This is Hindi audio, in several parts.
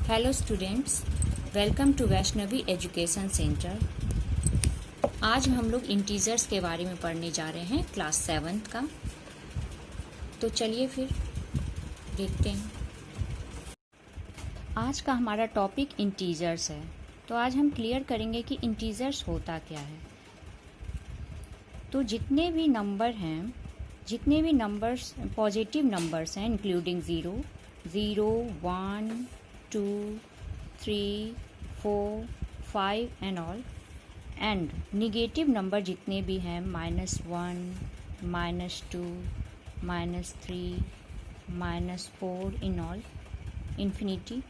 Hello students, welcome to Vaishnavi education centre. आज हम लोग इंटीजर्स के बारे में पढ़ने जा रहे हैं क्लास 7 का। तो चलिए फिर देखते हैं। आज का हमारा टॉपिक इंटीजर्स है। तो आज हम क्लियर करेंगे कि इंटीजर्स होता क्या है। तो जितने भी नंबर्स पॉजिटिव नंबर्स हैं including 0, 1, 2, 3, 4, 5 and all, and negative number जितने भी हैं -1, -2, -3, -4 इन ऑल इन्फिनिटी,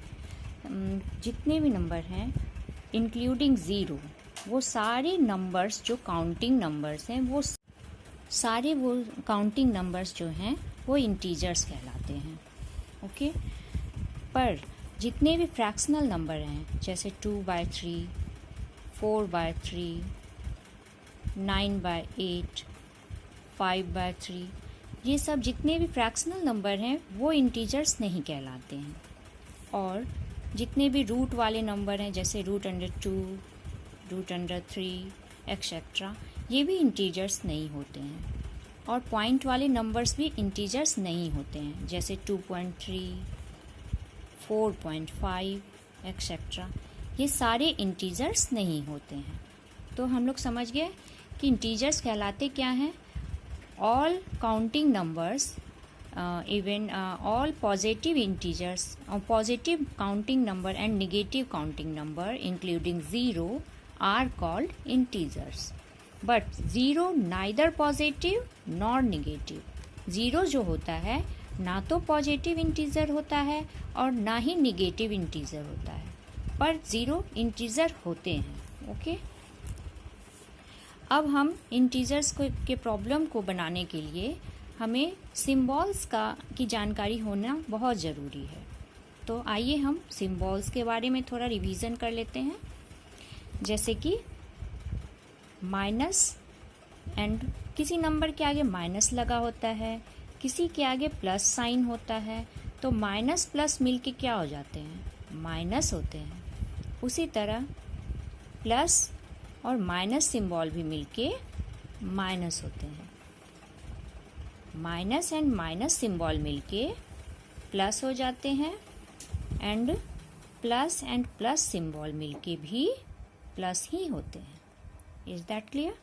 जितने भी नंबर हैं इंक्लूडिंग 0, वो सारे नंबर्स जो काउंटिंग नंबर्स हैं वो काउंटिंग नंबर्स जो हैं वो इंटीजर्स कहलाते हैं। ओके। पर जितने भी फ्रैक्शनल नंबर हैं जैसे 2/3, 4/3, 9/8, 5/3, ये सब जितने भी फ्रैक्शनल नंबर हैं वो इंटीजर्स नहीं कहलाते हैं। और जितने भी रूट वाले नंबर हैं जैसे √2, √3 एक्सेट्रा, ये भी इंटीजर्स नहीं होते हैं। और पॉइंट वाले नंबर्स भी इंटीजर्स नहीं होते हैं जैसे 2.3, 4.5 एक्सेट्रा, ये सारे इंटीजर्स नहीं होते हैं। तो हम लोग समझ गए कि इंटीजर्स कहलाते क्या हैं? All counting numbers, even all positive integers, positive counting number and negative counting number including 0 are called integers. But 0 neither positive nor negative. 0 जो होता है ना तो पॉजिटिव इंटीजर होता है और ना ही निगेटिव इंटीजर होता है, पर 0 इंटीजर होते हैं। ओके। अब हम इंटीजर्स के प्रॉब्लम को बनाने के लिए हमें सिंबल्स की जानकारी होना बहुत ज़रूरी है। तो आइए हम सिंबल्स के बारे में थोड़ा रिवीजन कर लेते हैं। जैसे कि माइनस, एंड किसी नंबर के आगे माइनस लगा होता है, किसी के आगे प्लस साइन होता है, तो माइनस प्लस मिलके क्या हो जाते हैं? माइनस होते हैं। उसी तरह प्लस और माइनस सिंबल भी मिलके माइनस होते हैं। माइनस एंड माइनस सिंबल मिलके प्लस हो जाते हैं, एंड प्लस सिंबल मिलके भी प्लस ही होते हैं। Is that clear?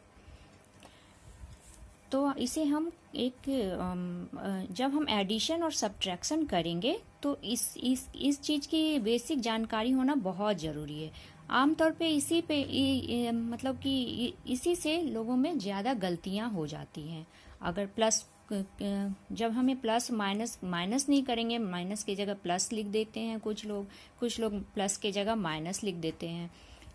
तो इसे हम जब हम एडिशन और सब्ट्रैक्शन करेंगे तो इस चीज़ की बेसिक जानकारी होना बहुत ज़रूरी है। आमतौर पे मतलब कि इसी से लोगों में ज़्यादा गलतियां हो जाती हैं। अगर प्लस, जब हमें प्लस माइनस नहीं करेंगे, माइनस की जगह प्लस लिख देते हैं कुछ लोग प्लस की जगह माइनस लिख देते हैं।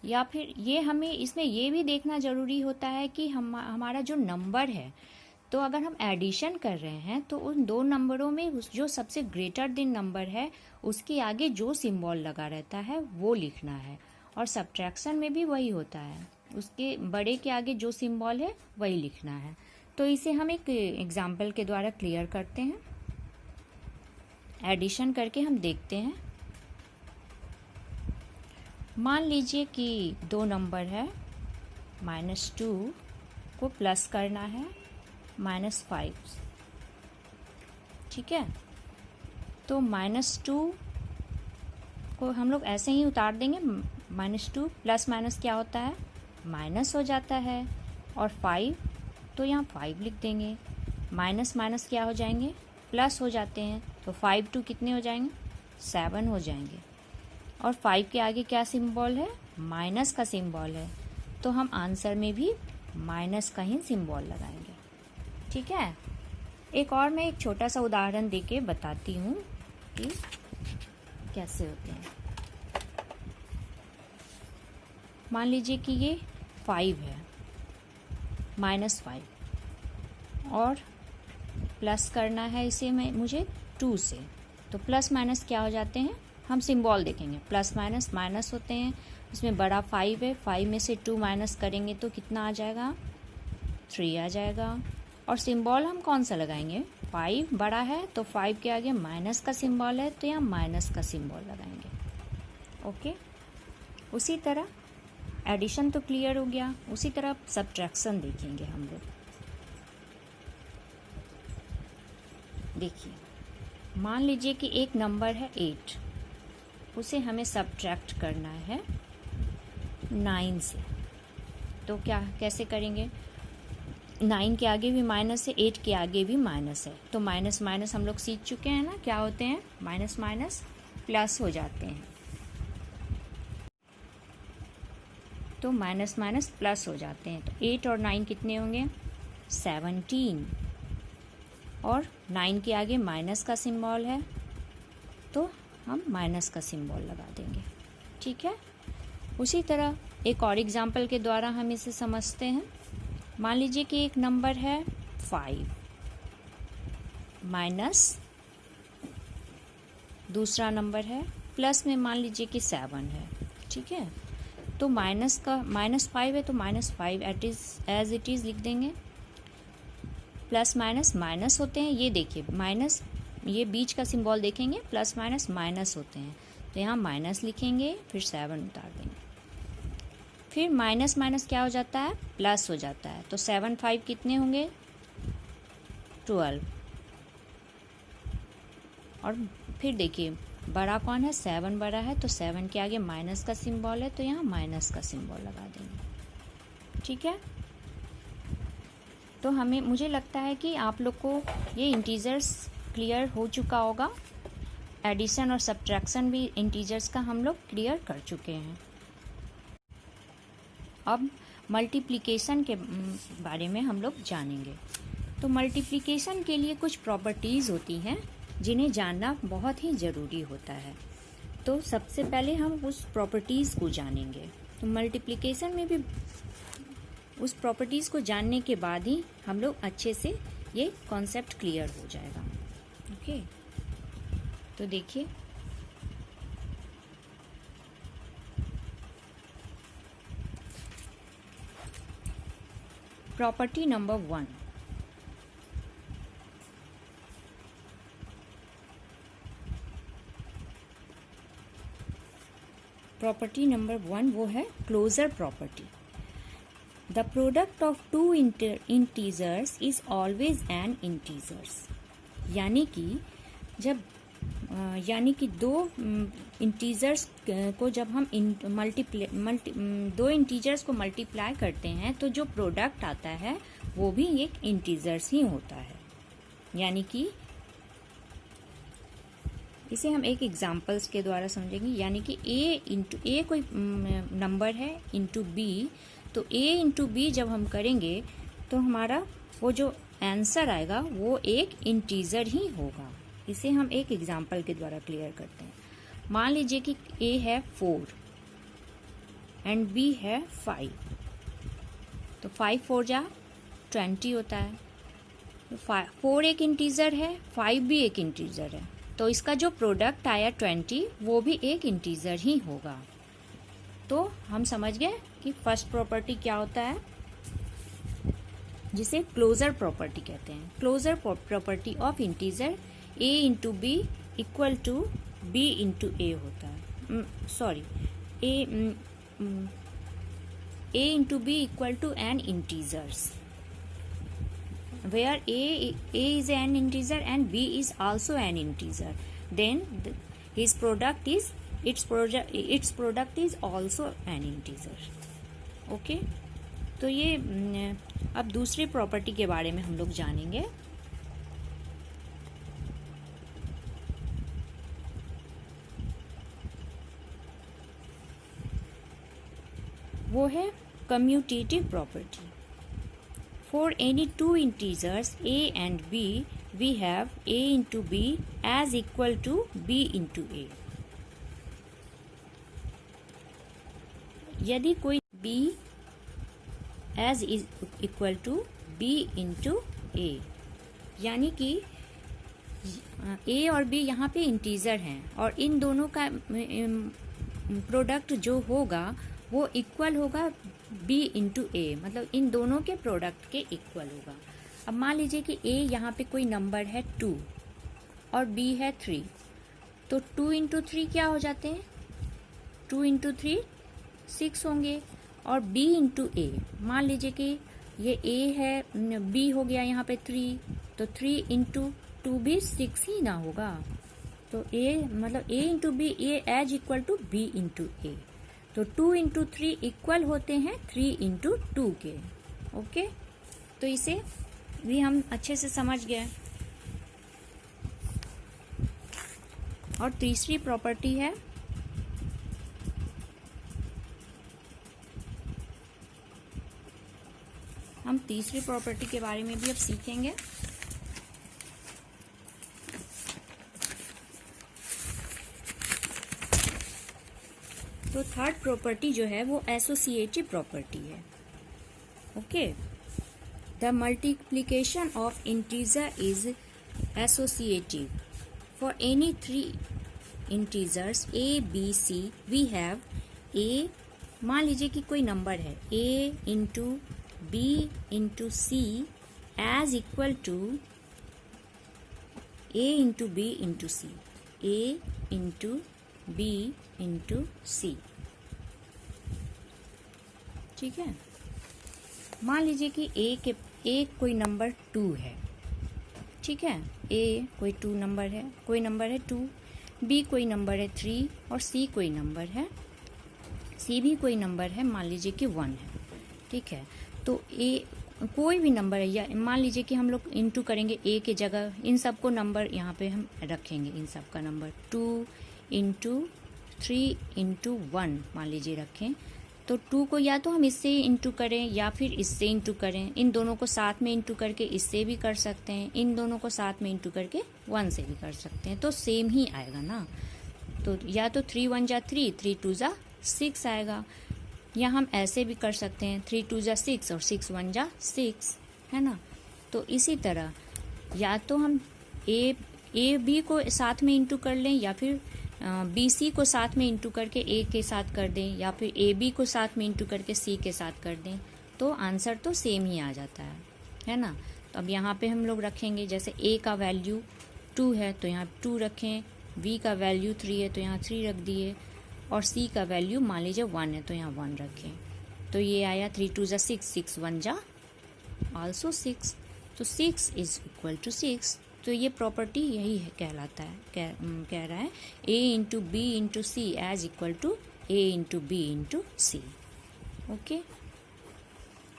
या फिर हमें इसमें ये भी देखना ज़रूरी होता है कि हमारा जो नंबर है, तो अगर हम एडिशन कर रहे हैं तो उन दो नंबरों में जो सबसे ग्रेटर देन नंबर है उसके आगे जो सिंबल लगा रहता है वो लिखना है। और सब्ट्रैक्शन में भी वही होता है, उसके बड़े के आगे जो सिंबल है वही लिखना है। तो इसे हम एक एग्जाम्पल के द्वारा क्लियर करते हैं। एडिशन करके हम देखते हैं। मान लीजिए कि दो नंबर है, -2 को प्लस करना है -5, ठीक है। तो -2 को हम लोग ऐसे ही उतार देंगे। -2 प्लस माइनस क्या होता है? माइनस हो जाता है। और 5, तो यहाँ 5 लिख देंगे। माइनस माइनस क्या हो जाएंगे? प्लस हो जाते हैं। तो 5 2 कितने हो जाएंगे? 7 हो जाएंगे। और 5 के आगे क्या सिंबल है? माइनस का सिंबल है। तो हम आंसर में भी माइनस का ही सिंबल लगाएंगे, ठीक है। मैं एक छोटा सा उदाहरण देके बताती हूँ कि कैसे होते हैं। मान लीजिए कि ये 5 है, -5, और प्लस करना है इसे मुझे 2 से। तो प्लस माइनस क्या हो जाते हैं? हम सिंबल देखेंगे, प्लस माइनस माइनस होते हैं। उसमें बड़ा 5 है, 5 में से 2 माइनस करेंगे तो कितना आ जाएगा? 3 आ जाएगा। और सिंबल हम कौन सा लगाएंगे? 5 बड़ा है तो 5 के आगे माइनस का सिंबल है, तो यहाँ माइनस का सिंबल लगाएंगे। ओके, उसी तरह एडिशन तो क्लियर हो गया, उसी तरह सब्ट्रैक्शन देखेंगे हम लोग। देखिए, मान लीजिए कि एक नंबर है 8, उसे हमें सब्ट्रैक्ट करना है 9 से। तो कैसे करेंगे? 9 के आगे भी माइनस है, 8 के आगे भी माइनस है, तो माइनस माइनस हम लोग सीख चुके हैं ना, क्या होते हैं? माइनस माइनस प्लस हो जाते हैं। तो माइनस माइनस प्लस हो जाते हैं। तो 8 और 9 कितने होंगे? 17। और 9 के आगे माइनस का सिंबल है, तो हम माइनस का सिंबल लगा देंगे। ठीक है, उसी तरह एक और एग्जाम्पल के द्वारा हम इसे समझते हैं। मान लीजिए कि एक नंबर है 5 माइनस दूसरा नंबर है प्लस में मान लीजिए कि 7 है। ठीक है, तो -5 है तो -5 एज इट इज़ लिख देंगे। प्लस माइनस माइनस होते हैं, ये देखिए माइनस, ये बीच का सिंबल देखेंगे, प्लस माइनस माइनस होते हैं, तो यहाँ माइनस लिखेंगे, फिर 7 उतार देंगे। फिर माइनस माइनस क्या हो जाता है? प्लस हो जाता है। तो 7 5 कितने होंगे? 12। और फिर देखिए बड़ा कौन है? 7 बड़ा है, तो 7 के आगे माइनस का सिंबल है, तो यहाँ माइनस का सिंबल लगा देंगे। ठीक है, तो मुझे लगता है कि आप लोग को ये इंटीजर्स क्लियर हो चुका होगा। एडिशन और सब्ट्रैक्शन भी इंटीजर्स का हम लोग क्लियर कर चुके हैं। अब मल्टीप्लिकेशन के बारे में हम लोग जानेंगे। तो मल्टीप्लिकेशन के लिए कुछ प्रॉपर्टीज़ होती हैं जिन्हें जानना बहुत ही ज़रूरी होता है। तो सबसे पहले हम उस प्रॉपर्टीज़ को जानेंगे। तो मल्टीप्लिकेशन में भी उस प्रॉपर्टीज़ को जानने के बाद ही हम लोग अच्छे से ये कॉन्सेप्ट क्लियर हो जाएगा। ओके, तो देखिए प्रॉपर्टी नंबर 1। प्रॉपर्टी नंबर 1 वो है closure property. The product of two integers is always an integers. यानी कि दो इंटीजर्स को जब हम दो इंटीजर्स को मल्टीप्लाई करते हैं तो जो प्रोडक्ट आता है वो भी एक इंटीजर्स ही होता है। यानी कि इसे हम एक एग्जांपल्स के द्वारा समझेंगे। यानी कि a कोई नंबर है इंटू b, तो a इंटू b जब हम करेंगे तो हमारा वो जो आंसर आएगा वो एक इंटीजर ही होगा। इसे हम एक एग्जांपल के द्वारा क्लियर करते हैं। मान लीजिए कि a है 4 एंड b है 5, तो 5 4 जा 20 होता है। तो 4 एक इंटीजर है, 5 भी एक इंटीजर है, तो इसका जो प्रोडक्ट आया 20 वो भी एक इंटीजर ही होगा। तो हम समझ गए कि फर्स्ट प्रॉपर्टी क्या होता है, जिसे क्लोजर प्रॉपर्टी कहते हैं। Closure property of integer a into b equal to b into a होता है। Sorry, a into b equal to an integers where a is an integer and b is also an integer, then its product is also an integer. Okay, तो ये अब दूसरी प्रॉपर्टी के बारे में हम लोग जानेंगे। वो है commutative property. For any two integers a and b, we have a into b as equal to b into a. यदि कोई b as is equal to b into a, यानी कि a और b यहाँ पे इंटीजर हैं और इन दोनों का प्रोडक्ट जो होगा वो इक्वल होगा b इंटू ए, मतलब इन दोनों के प्रोडक्ट के इक्वल होगा। अब मान लीजिए कि a यहाँ पे कोई नंबर है 2 और b है 3, तो 2 इंटू 3 क्या हो जाते हैं? 2 इंटू 3 6 होंगे, और b इंटू ए, मान लीजिए कि ये a है, b हो गया यहाँ पे 3, तो 3 इंटू 2 भी 6 ही ना होगा। तो a मतलब a into B, A as equal to b into A, तो 2 इंटू 3 इक्वल होते हैं 3 इंटू 2 के। ओके, तो इसे भी हम अच्छे से समझ गए। और तीसरी प्रॉपर्टी है हम तीसरी प्रॉपर्टी के बारे में भी अब सीखेंगे। तो थर्ड प्रॉपर्टी जो है वो एसोसिएटिव प्रॉपर्टी है। Okay, the multiplication of integer is associative for any 3 integers a b c we have a, मान लीजिए कि कोई नंबर है a into b into C as equal to a into b into C, a into b into C. ठीक है, मान लीजिए कि a कोई नंबर 2 है। ठीक है, a कोई 2 नंबर है, कोई नंबर है 2, b कोई नंबर है 3 और c कोई नंबर है, c भी कोई नंबर है, मान लीजिए कि 1 है। ठीक है, तो a कोई भी नंबर है, या मान लीजिए कि हम लोग इंटू करेंगे a के जगह, इन सब को नंबर यहाँ पे हम रखेंगे, इन सब का नंबर 2 इंटू 3 इंटू 1 मान लीजिए रखें। तो 2 को या तो हम इससे इंटू करें या फिर इससे इंटू करें, इन दोनों को साथ में इंटू करके इससे भी कर सकते हैं, इन दोनों को साथ में इंटू करके 1 से भी कर सकते हैं, तो सेम ही आएगा ना। तो या तो 3 1 जा 3, 3 2 जा 6 आएगा, या हम ऐसे भी कर सकते हैं 3 2 जा 6 और 6 1 जा 6, है ना। तो इसी तरह या तो हम ए बी को साथ में इंटू कर लें, या फिर बी सी को साथ में इंटू करके ए के साथ कर दें, या फिर ए बी को साथ में इंटू करके सी के साथ कर दें, तो आंसर तो सेम ही आ जाता है ना। तो अब यहाँ पे हम लोग रखेंगे, जैसे ए का वैल्यू 2 है तो यहाँ 2 रखें, बी का वैल्यू 3 है तो यहाँ 3 रख दिए, और सी का वैल्यू मान लीजिए 1 है तो यहाँ 1 रखें। तो ये आया 3 2 जा 6, 6 1 जा ऑल्सो 6, तो 6 इज इक्वल टू 6। तो ये प्रॉपर्टी यही है, कहलाता है, कह रहा है a into b into C as equal to a into b into c. Okay,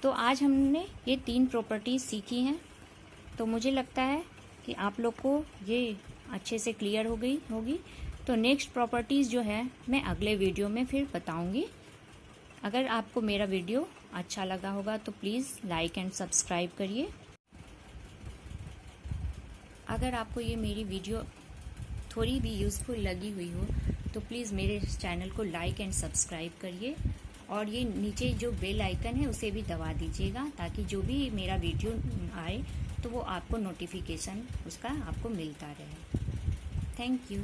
तो आज हमने ये 3 प्रॉपर्टीज सीखी हैं, तो मुझे लगता है कि आप लोग को ये अच्छे से क्लियर हो गई होगी। तो नेक्स्ट प्रॉपर्टीज़ जो है मैं अगले वीडियो में फिर बताऊंगी। अगर आपको मेरा वीडियो अच्छा लगा होगा तो प्लीज़ लाइक एंड सब्सक्राइब करिए। अगर आपको ये मेरी वीडियो थोड़ी भी यूज़फुल लगी हुई हो तो प्लीज़ मेरे चैनल को लाइक एंड सब्सक्राइब करिए, और ये नीचे जो बेल आइकन है उसे भी दबा दीजिएगा, ताकि जो भी मेरा वीडियो आए तो वो आपको नोटिफिकेशन उसका आपको मिलता रहे। Thank you.